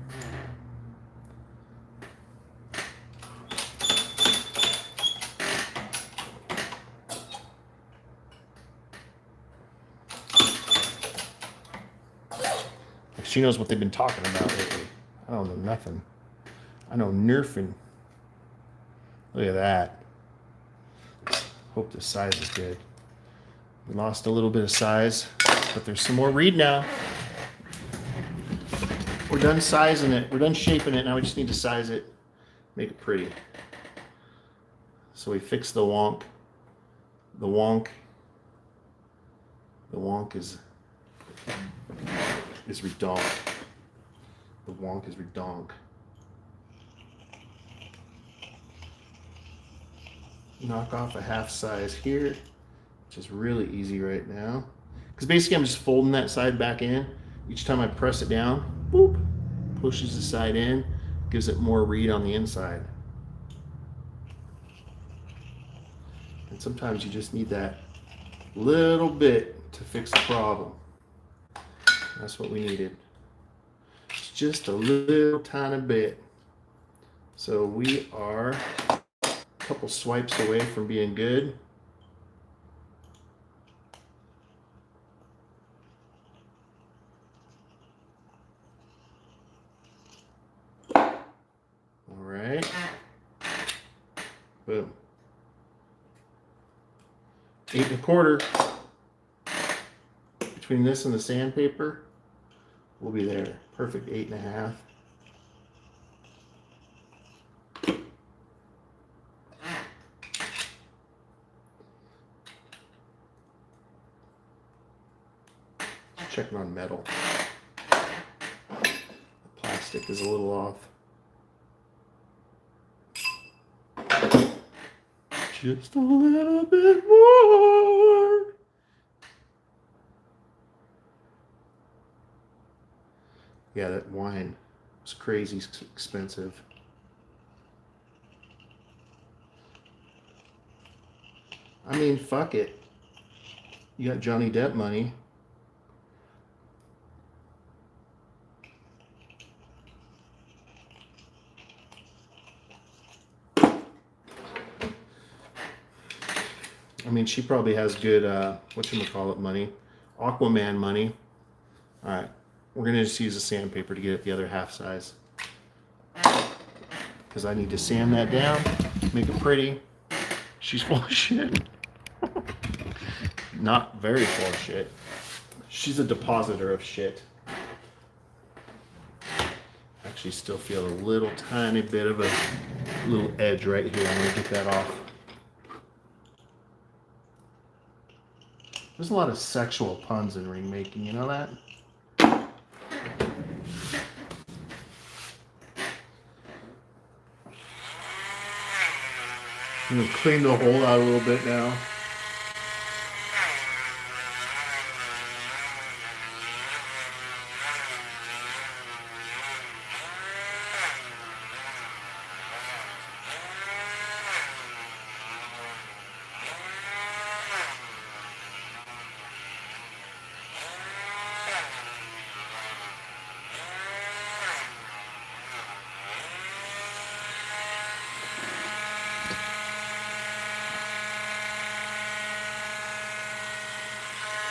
She knows what they've been talking about lately. I don't know nothing. I know nerfing. Look at that. Hope the size is good. We lost a little bit of size, but there's some more reed now. We're done sizing it. We're done shaping it. Now we just need to size it, make it pretty. So we fix the wonk. The wonk is redonk. The wonk is redonk. Knock off a half size here, which is really easy right now. Because basically I'm just folding that side back in. Each time I press it down, boop, pushes the side in, gives it more reed on the inside. And sometimes you just need that little bit to fix the problem. That's what we needed. It's just a little tiny bit. So we are a couple swipes away from being good. All right. Boom. 8 1/4. Between this and the sandpaper, we'll be there. Perfect 8 1/2. Checking on metal. The plastic is a little off. Just a little bit more. Yeah, that wine was crazy expensive. I mean, fuck it. You got Johnny Depp money. I mean, she probably has good, whatchamacallit money. Aquaman money. All right. We're going to just use the sandpaper to get it the other half size. Because I need to sand that down, make it pretty. She's full of shit. Not very full of shit. She's a depositor of shit. Actually still feel a little tiny bit of a little edge right here. I'm going to get that off. There's a lot of sexual puns in ring making, you know that? I'm going to clean the hole out a little bit now.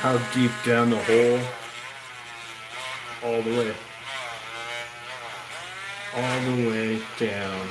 How deep down the hole? All the way. All the way down.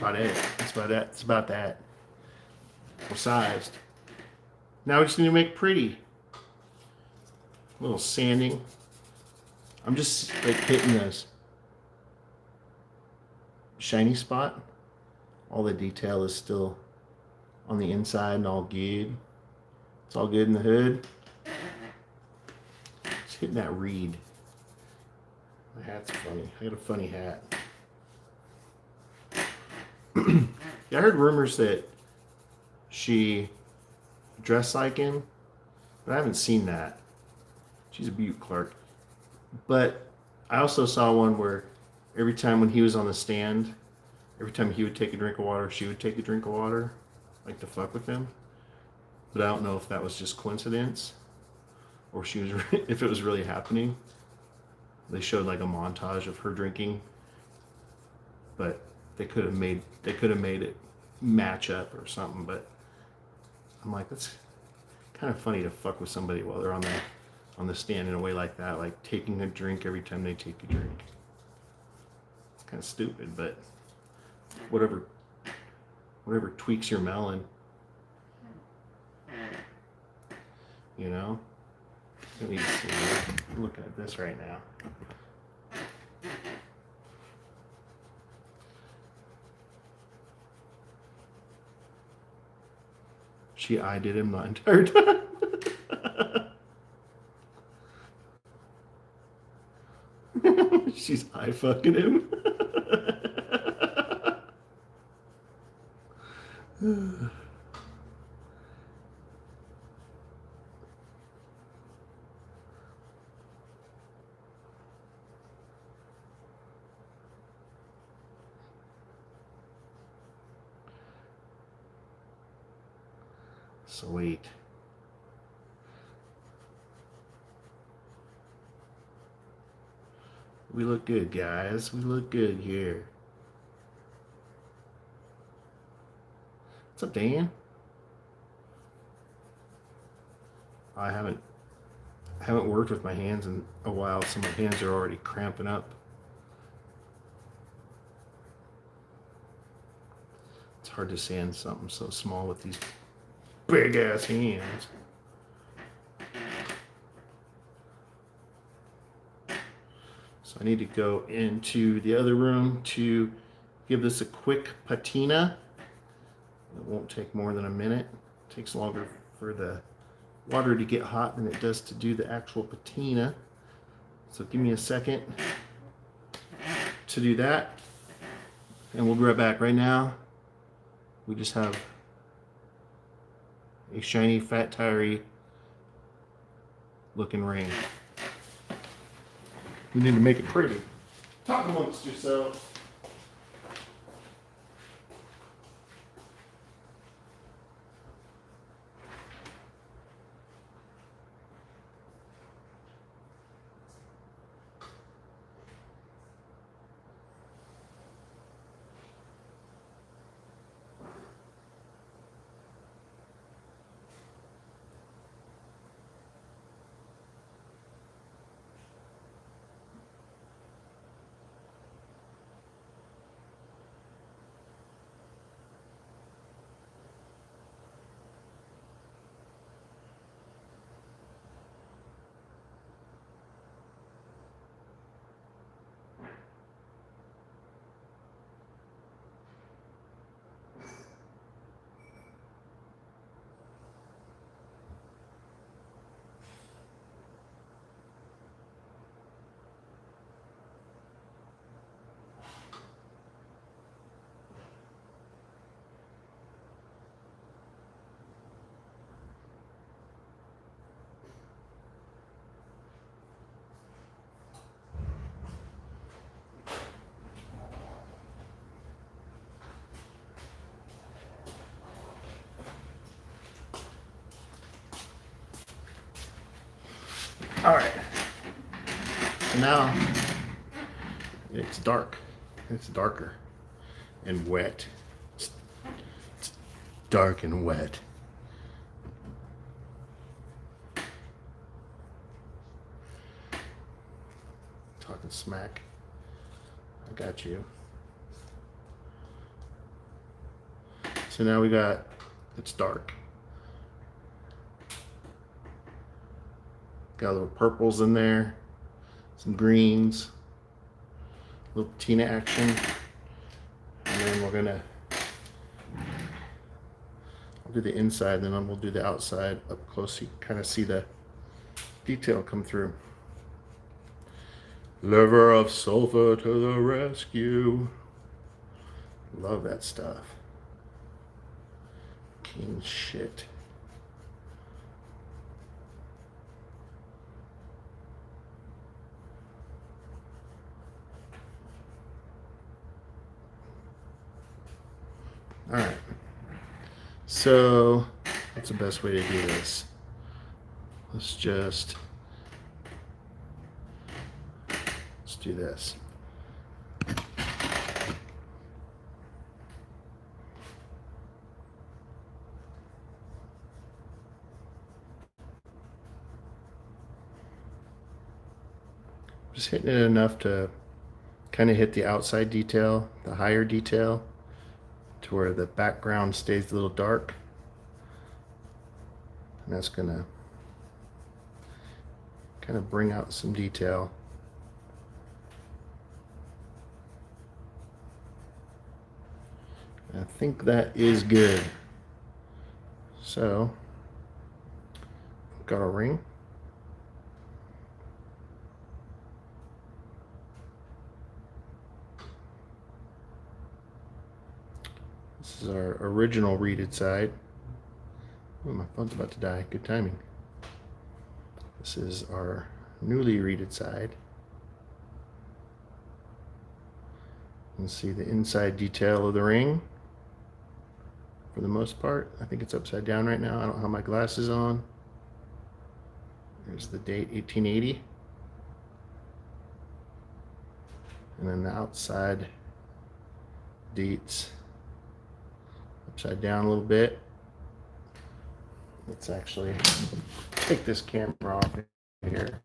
About it. That's about that. It's about that. We're sized. Now we just need to make pretty. A little sanding. I'm just like hitting this shiny spot. All the detail is still on the inside and all good. It's all good in the hood. Just hitting that reed. My hat's funny. I got a funny hat. Yeah, I heard rumors that she dressed like him, but I haven't seen that. She's a beaut, Clark. But I also saw one where every time when he was on the stand, every time he would take a drink of water, she would take a drink of water, like to fuck with him. But I don't know if that was just coincidence or she was if it was really happening. They showed like a montage of her drinking, but they could have made it match up or something. But I'm like, that's kind of funny to fuck with somebody while they're on the stand in a way like that, like taking a drink every time they take a drink. It's kind of stupid, but whatever tweaks your melon, you know. Let me see. I'm looking at this right now. She eyed him the entire time. She's eye fucking him. Sweet. We look good, guys. We look good here. What's up, Dan? I haven't worked with my hands in a while, so my hands are already cramping up. It's hard to sand something so small with these big ass hands. So I need to go into the other room to give this a quick patina. It won't take more than a minute. It takes longer for the water to get hot than it does to do the actual patina. So give me a second to do that. And we'll be right back. Right now, we just have a shiny, fat, tirey looking ring. We need to make it pretty. Talk amongst yourselves. All right. Now it's dark. It's darker and wet. It's dark and wet. Talking smack. I got you. So now we got, it's dark. Got little purples in there, some greens, a little patina action. And then we're gonna, I'll do the inside, and then we'll do the outside up close so you can kind of see the detail come through. Liver of sulfur to the rescue. Love that stuff. King shit. All right. So, what's the best way to do this? Let's do this. Just hitting it enough to kind of hit the outside detail, the higher detail, to where the background stays a little dark. And that's gonna kind of bring out some detail. I think that is good. So, got a ring. This is our original reeded side. Oh, my phone's about to die. Good timing. This is our newly reeded side. You can see the inside detail of the ring. For the most part, I think it's upside down right now. I don't have my glasses on. There's the date, 1880. And then the outside dates upside down a little bit. Let's actually take this camera off here.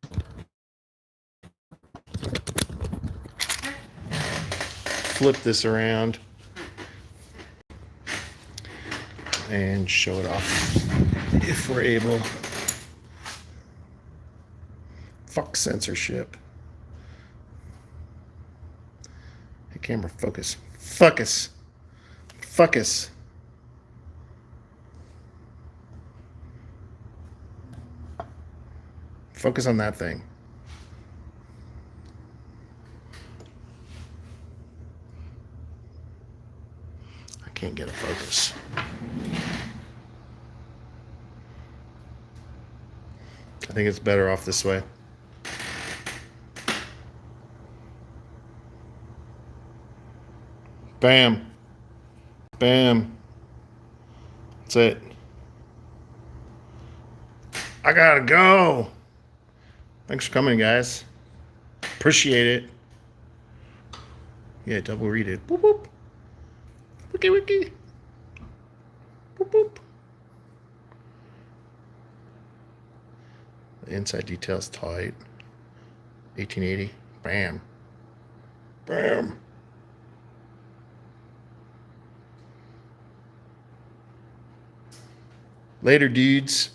Flip this around and show it off if we're able. Fuck censorship. Hey, camera, focus. Focus. Focus. Focus on that thing. I can't get a focus. I think it's better off this way. Bam. Bam. That's it. I gotta go. Thanks for coming, guys. Appreciate it. Yeah, double read it. Boop, boop. Wiki, wiki. Boop, boop. The inside detail's tight. 1880. Bam. Bam. Later, dudes.